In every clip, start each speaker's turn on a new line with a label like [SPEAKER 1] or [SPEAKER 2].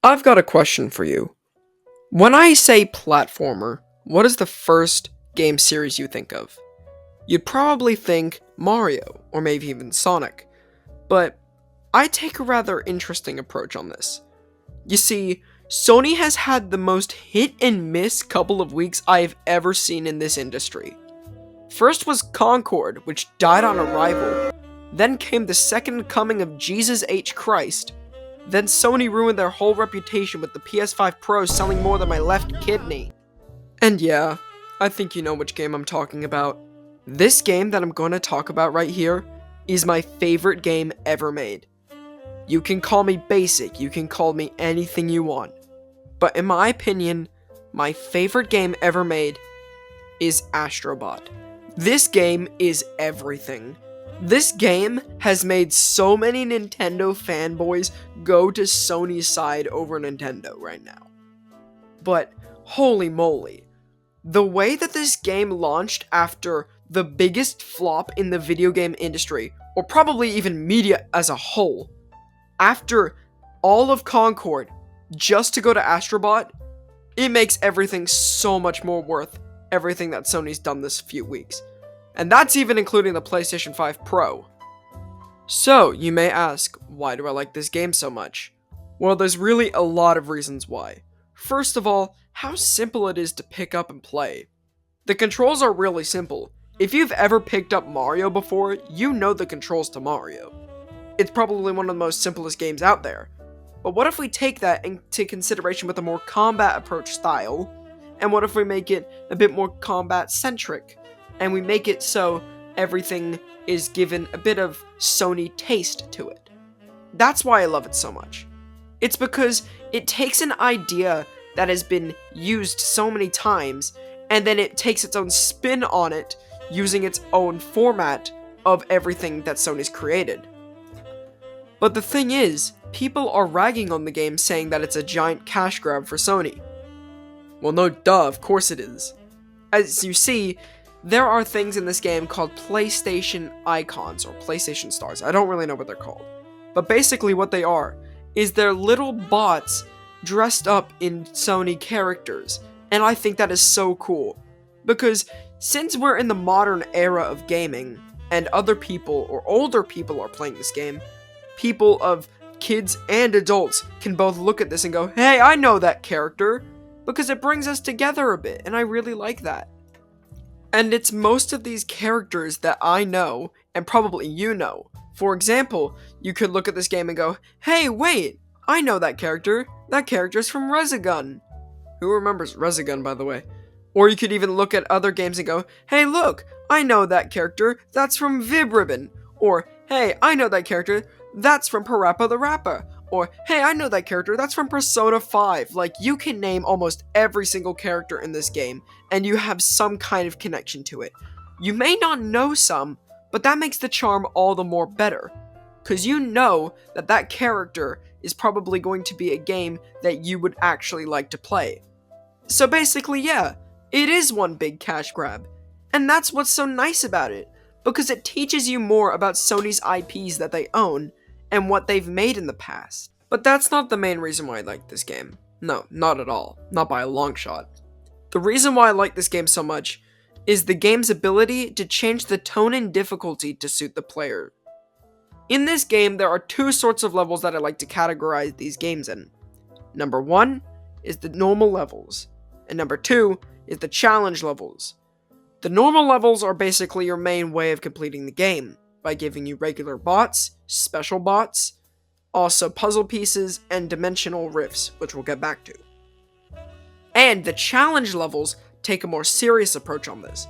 [SPEAKER 1] I've got a question for you. When I say platformer, what is the first game series you think of? You'd probably think Mario, or maybe even Sonic, but I take a rather interesting approach on this. You see, Sony has had the most hit and miss couple of weeks I've ever seen in this industry. First was Concord, which died on arrival. Then came the second coming of Jesus H. Christ. Then Sony ruined their whole reputation with the PS5 Pro selling more than my left kidney. And yeah, I think you know which game I'm talking about. This game that I'm going to talk about right here is my favorite game ever made. You can call me basic, you can call me anything you want. But in my opinion, my favorite game ever made is ASTRO BOT. This game is everything. This game has made so many Nintendo fanboys go to Sony's side over Nintendo right now. But holy moly, the way that this game launched after the biggest flop in the video game industry, or probably even media as a whole, after all of Concord, just to go to ASTRO BOT, it makes everything so much more worth everything that Sony's done this few weeks. And that's even including the PlayStation 5 Pro. So, you may ask, why do I like this game so much? Well, there's really a lot of reasons why. First of all, how simple it is to pick up and play. The controls are really simple. If you've ever picked up Mario before, you know the controls to Mario. It's probably one of the most simplest games out there. But what if we take that into consideration with a more combat approach style? And what if we make it a bit more combat centric? And we make it so everything is given a bit of Sony taste to it. That's why I love it so much. It's because it takes an idea that has been used so many times, and then it takes its own spin on it, using its own format of everything that Sony's created. But the thing is, people are ragging on the game saying that it's a giant cash grab for Sony. Well, no duh, of course it is. As you see, there are things in this game called PlayStation icons, or PlayStation stars. I don't really know what they're called. But basically what they are, is they're little bots dressed up in Sony characters. And I think that is so cool. Because since we're in the modern era of gaming, and other people, or older people are playing this game, people of kids and adults can both look at this and go, hey, I know that character. Because it brings us together a bit, and I really like that. And it's most of these characters that I know, and probably you know. For example, you could look at this game and go, hey, wait, I know that character. That character's from Resogun. Who remembers Resogun, by the way? Or you could even look at other games and go, hey, look, I know that character. That's from Vibribbon. Or, hey, I know that character. That's from Parappa the Rapper. Or, hey, I know that character, that's from Persona 5. Like, you can name almost every single character in this game, and you have some kind of connection to it. You may not know some, but that makes the charm all the more better. Because you know that that character is probably going to be a game that you would actually like to play. So basically, yeah, it is one big cash grab. And that's what's so nice about it, because it teaches you more about Sony's IPs that they own, and what they've made in the past. But that's not the main reason why I like this game. No, not at all. Not by a long shot. The reason why I like this game so much is the game's ability to change the tone and difficulty to suit the player. In this game, there are two sorts of levels that I like to categorize these games in. Number 1 is the normal levels, and number 2 is the challenge levels. The normal levels are basically your main way of completing the game, by giving you regular bots, special bots, also puzzle pieces, and dimensional rifts, which we'll get back to. And the challenge levels take a more serious approach on this,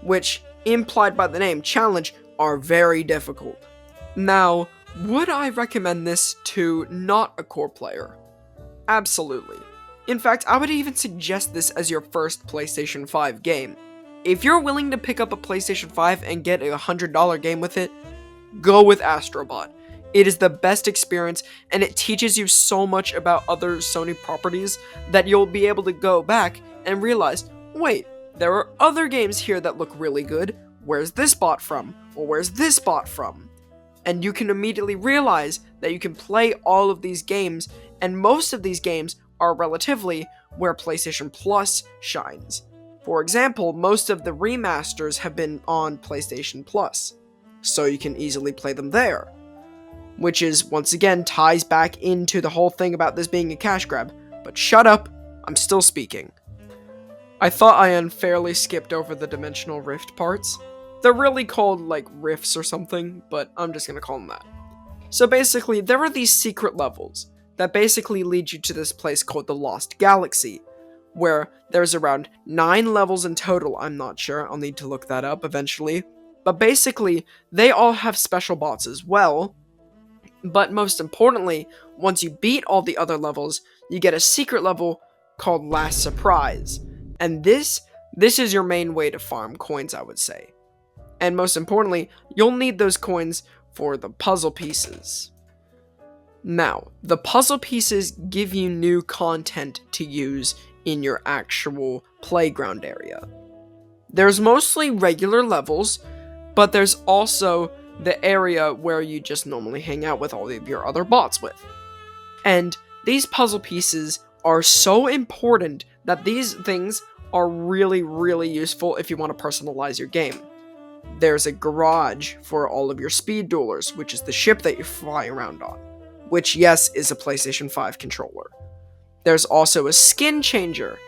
[SPEAKER 1] which, implied by the name challenge, are very difficult. Now, would I recommend this to not a core player? Absolutely. In fact, I would even suggest this as your first PlayStation 5 game. If you're willing to pick up a PlayStation 5 and get a $100 game with it, go with ASTRO BOT. It is the best experience, and it teaches you so much about other Sony properties that you'll be able to go back and realize, wait, there are other games here that look really good. Where's this bot from? Or where's this bot from? And you can immediately realize that you can play all of these games and most of these games are relatively where PlayStation Plus shines. For example, most of the remasters have been on PlayStation Plus, so you can easily play them there. Which is, once again, ties back into the whole thing about this being a cash grab. But shut up, I'm still speaking. I thought I unfairly skipped over the Dimensional Rift parts. They're really called, like, rifts or something, but I'm just gonna call them that. So basically, there are these secret levels that basically lead you to this place called the Lost Galaxy, where there's around 9 levels in total. I'm not sure, I'll need to look that up eventually. But basically, they all have special bots as well. But most importantly, once you beat all the other levels, you get a secret level called Last Surprise. And this is your main way to farm coins, I would say. And most importantly, you'll need those coins for the puzzle pieces. Now, the puzzle pieces give you new content to use in your actual playground area. There's mostly regular levels, but there's also the area where you just normally hang out with all of your other bots with. And these puzzle pieces are so important that these things are really, really useful if you want to personalize your game. There's a garage for all of your speed duelers, which is the ship that you fly around on, which, yes, is a PlayStation 5 controller. There's also a skin changer.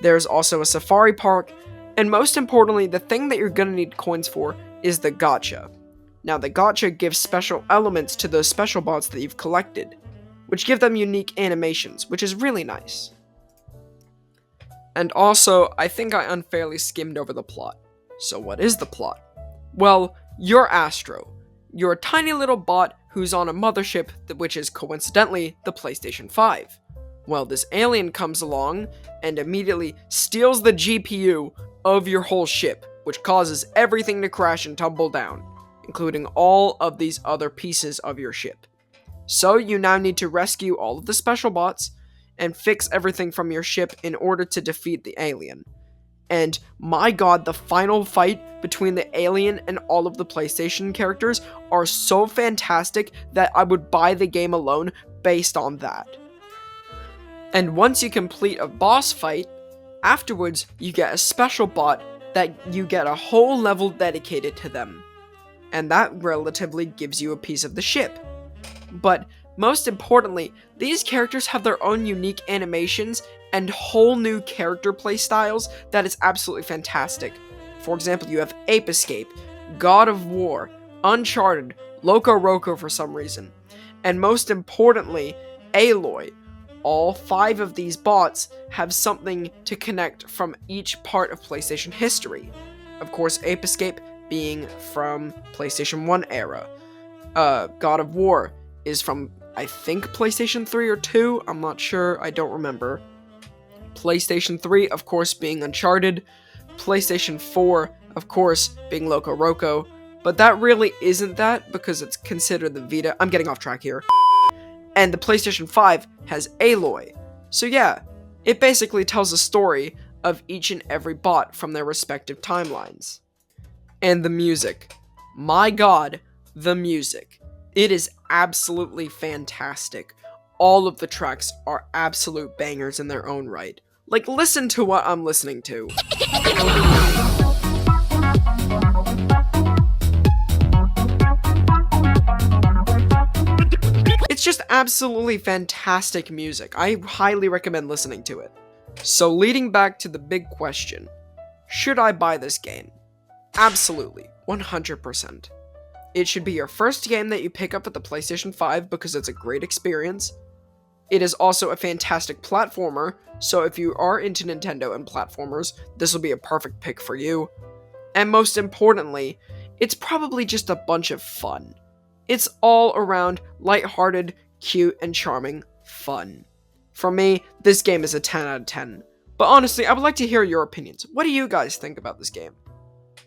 [SPEAKER 1] There's also a safari park, and most importantly, the thing that you're gonna need coins for is the gacha. Now, the gacha gives special elements to those special bots that you've collected, which give them unique animations, which is really nice. And also, I think I unfairly skimmed over the plot. So what is the plot? Well, you're Astro. You're a tiny little bot who's on a mothership, which is coincidentally the PlayStation 5. Well, this alien comes along and immediately steals the GPU of your whole ship, which causes everything to crash and tumble down, including all of these other pieces of your ship. So you now need to rescue all of the special bots and fix everything from your ship in order to defeat the alien. And my god, the final fight between the alien and all of the PlayStation characters are so fantastic that I would buy the game alone based on that. And once you complete a boss fight, afterwards you get a special bot that you get a whole level dedicated to them. And that relatively gives you a piece of the ship. But most importantly, these characters have their own unique animations and whole new character playstyles that is absolutely fantastic. For example, you have Ape Escape, God of War, Uncharted, Loco Roco for some reason, and most importantly, Aloy. All 5 of these bots have something to connect from each part of PlayStation history. Of course, Ape Escape being from PlayStation 1 era. God of War is from, I think, PlayStation 3 or 2, I'm not sure, I don't remember. PlayStation 3, of course, being Uncharted. PlayStation 4, of course, being Loco Roco. But that really isn't that, because it's considered the Vita. I'm getting off track here. And the PlayStation 5 has Aloy. So yeah, it basically tells a story of each and every bot from their respective timelines. And the music. My god, the music. It is absolutely fantastic. All of the tracks are absolute bangers in their own right. Like, listen to what I'm listening to. It's just absolutely fantastic music. I highly recommend listening to it. So leading back to the big question, should I buy this game? Absolutely, 100%. It should be your first game that you pick up at the PlayStation 5 because it's a great experience. It is also a fantastic platformer, so if you are into Nintendo and platformers, this will be a perfect pick for you. And most importantly, it's probably just a bunch of fun. It's all around lighthearted, cute, and charming fun. For me, this game is a 10 out of 10. But honestly, I would like to hear your opinions. What do you guys think about this game?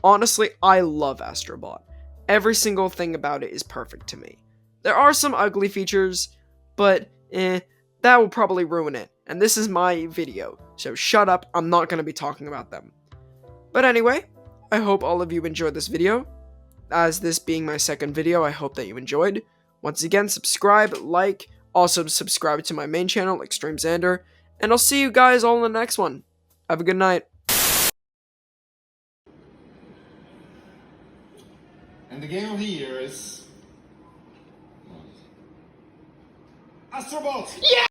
[SPEAKER 1] Honestly, I love Astro Bot. Every single thing about it is perfect to me. There are some ugly features, but that will probably ruin it. And this is my video, so shut up, I'm not going to be talking about them. But anyway, I hope all of you enjoyed this video. As this being my second video, I hope that you enjoyed. Once again, subscribe, like, Also, subscribe to my main channel, XstreamXander, and I'll see you guys all in the next one. Have a good night.
[SPEAKER 2] And the game of the year is ASTRO BOT!
[SPEAKER 1] Yeah!